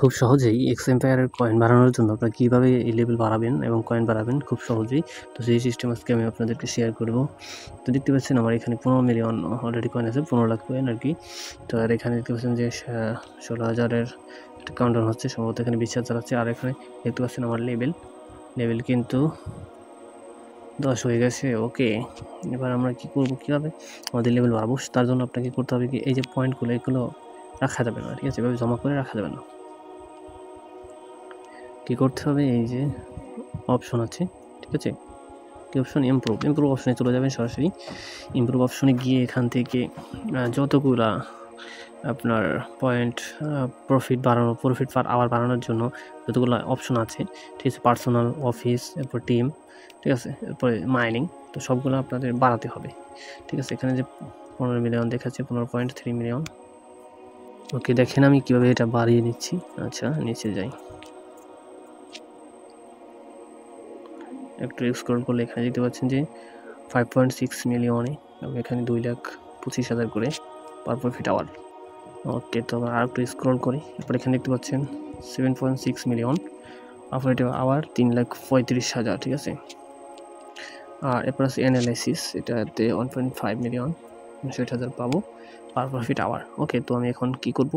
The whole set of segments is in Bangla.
খুব সহজেই এক্স এম্পায়ারের কয়েন বাড়ানোর জন্য আপনারা কীভাবে এই লেভেল বাড়াবেন এবং কয়েন বাড়াবেন খুব সহজেই। তো সেই সিস্টেম আজকে আমি আপনাদেরকে শেয়ার করব। তো দেখতে পাচ্ছেন আমার এখানে 15 মিলিয়ন অলরেডি কয়েন আছে, 15 লাখ কয়েন আর কি। তো আর এখানে দেখতে পাচ্ছেন যে 16,000-এর একটা কাউন্টডাউন হচ্ছে, সম্ভবত এখানে 20,000 আছে। আর এখানে দেখতে পাচ্ছেন আমার লেভেল কিন্তু 10 হয়ে গেছে। ওকে, এবার আমরা কী করবো, কীভাবে আমাদের লেভেল বাড়াবো তার জন্য আপনাকে করতে হবে কি, এই যে পয়েন্টগুলো এগুলো রাখা যাবে না, ঠিক আছে? এভাবে জমা করে রাখা যাবে না। কী করতে হবে, এই যে অপশন আছে, ঠিক আছে? কি অপশন? ইমপ্রুভ অপশনে চলে যাবেন সরাসরি। ইমপ্রুভ অপশনে গিয়ে এখান থেকে যতগুলা আপনার পয়েন্ট প্রফিট পার আওয়ার বাড়ানোর জন্য যতগুলো অপশন আছে, ঠিক আছে? পার্সোনাল, অফিস, এরপর টিম, ঠিক আছে? এরপরে মাইনিং, তো সবগুলো আপনাদের বাড়াতে হবে, ঠিক আছে? এখানে যে 15 মিলিয়ন দেখাচ্ছে, 15.3 মিলিয়ন। ওকে, দেখেন আমি কীভাবে এটা বাড়িয়ে নিচ্ছি। আচ্ছা, নিচে যাই, একটু স্ক্রল করলে এখানে দেখতে পাচ্ছেন যে 5.6 মিলিয়নে এবং এখানে 2,25,000 করে পার প্রফিট আওয়ার। ওকে, তো আর একটু স্ক্রল করি, এরপর এখানে দেখতে পাচ্ছেন 7.6 মিলিয়ন প্রফিট আওয়ার, 3,35,000, ঠিক আছে? আর এরপর আছে অ্যানালাইসিস, এটাতে 1.5 মিলিয়ন 60,000 পাবো পার প্রফিট আওয়ার। ওকে, তো আমি এখন কি করব,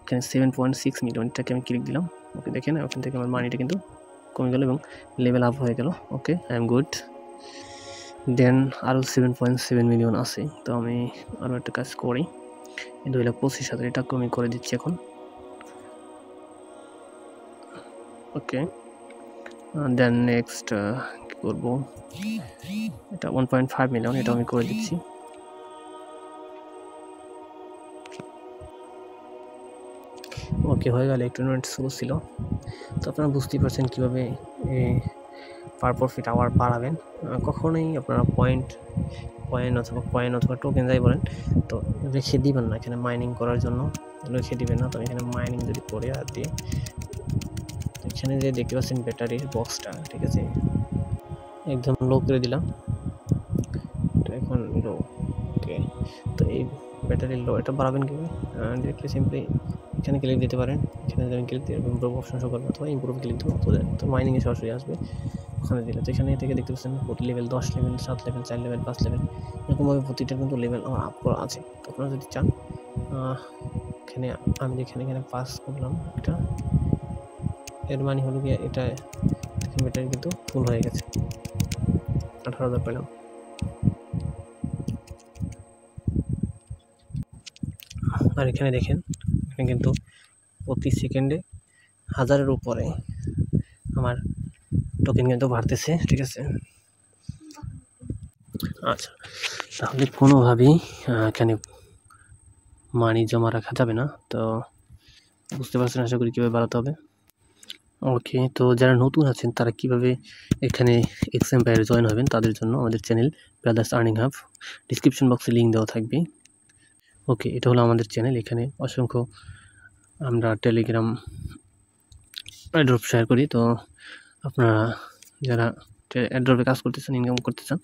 এখানে 7.6 মিলিয়নটাকে আমি ক্লিক দিলাম। ওকে, দেখেন ওখান থেকে আমার মানিটা কিন্তু কমে গেল এবং লেভেল আপ হয়ে গেল। ওকে, আই এম গুড। দেন আরও 7.7 মিলিয়ন আছে, তো আমি আরও একটা কাজ করি, 2,25,000 এটাকে আমি করে দিচ্ছি এখন। ওকে, দেন নেক্সট কী করবো, এটা 1.5 মিলিয়ন, এটা আমি করে দিচ্ছি। ওকে, হয়ে গেল। একটু নেট স্লো ছিল, তো আপনারা বুঝতেই পারছেন কীভাবে পার প্রফিট আওয়ার বাড়াবেন। কখনোই আপনারা কয়েন অথবা টোকেন যাই বলেন, তো রেখে দিবেন না এখানে মাইনিং করার জন্য, রেখে দিবেন না। তো এখানে মাইনিং যদি করে আর দিয়ে, এখানে যে দেখতে পাচ্ছেন ব্যাটারির বক্সটা, ঠিক আছে, একদম লো করে দিলাম, তো এখন লো। ওকে, তো এই ব্যাটারি লো, এটা বাড়াবেন কীভাবে, ডিরেক্টলি সিম্পলি এখানে ক্লিক দিতে পারেন। এখানে যখন ক্লিক দিয়ে ইমপ্রুভ অপশন শো করবে অথবা ইমপ্রুভ ক্লিক দেবো, তো মাইনিংয়ে সরাসরি আসবে। ওখানে দিলে তো এখানে থেকে দেখতে পাচ্ছেন প্রতি level 10 level, 7 level, 4 level, 5 level, এরকমভাবে প্রতিটা কিন্তু লেভেল আমার আপ করা আছে। তো আপনারা যদি চান, এখানে আমি এখানে পাস করলাম এটা, এর মানে হলো গিয়ে এটা ব্যাটারি কিন্তু ফুল হয়ে গেছে, 18,000 পেলাম। আর এখানে দেখেন, এখানে কিন্তু প্রতি সেকেন্ডে 1000-এর উপরে আমার টোকেন কিন্তু বাড়তেছে, ঠিক আছে? আচ্ছা, তাহলে কোনোভাবেই এখানে মানি জমা রাখা যাবে না। তো বুঝতে পারছেন আশা করি কীভাবে বাড়াতে হবে। ওকে, তো যারা নতুন আছেন তারা কীভাবে এখানে এক্স এম্পায়ারে জয়েন হবেন, তাদের জন্য আমাদের channel brothers earning hub, description বক্সে লিঙ্ক দেওয়া থাকবে। ওকে, এটা হলো আমাদের চ্যানেল, এখানে অসংখ্য আমরা টেলিগ্রাম অ্যাড্রপ শেয়ার করি। তো আপনারা যারা অ্যাড্রপে কাজ করতে চান, ইনকাম করতে চান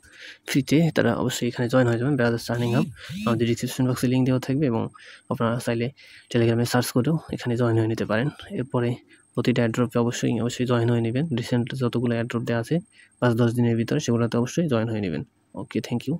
ফ্রিতে, তারা অবশ্যই এখানে জয়েন হয়ে যাবেন, ব্রাদার্স আর্নিং হাব। আমাদের ডিসক্রিপশন বক্সে লিঙ্ক দেওয়া থাকবে এবং আপনারা চাইলে টেলিগ্রামে সার্চ করেও এখানে জয়েন হয়ে নিতে পারেন। এরপরে প্রতিটা অ্যাড্রপে অবশ্যই জয়েন হয়ে নেবেন। রিসেন্ট যতগুলো অ্যাড্রপ দেওয়া আছে 5-10 দিনের ভিতরে, সেগুলোতে অবশ্যই জয়েন হয়ে নেবেন। ওকে, থ্যাংক ইউ।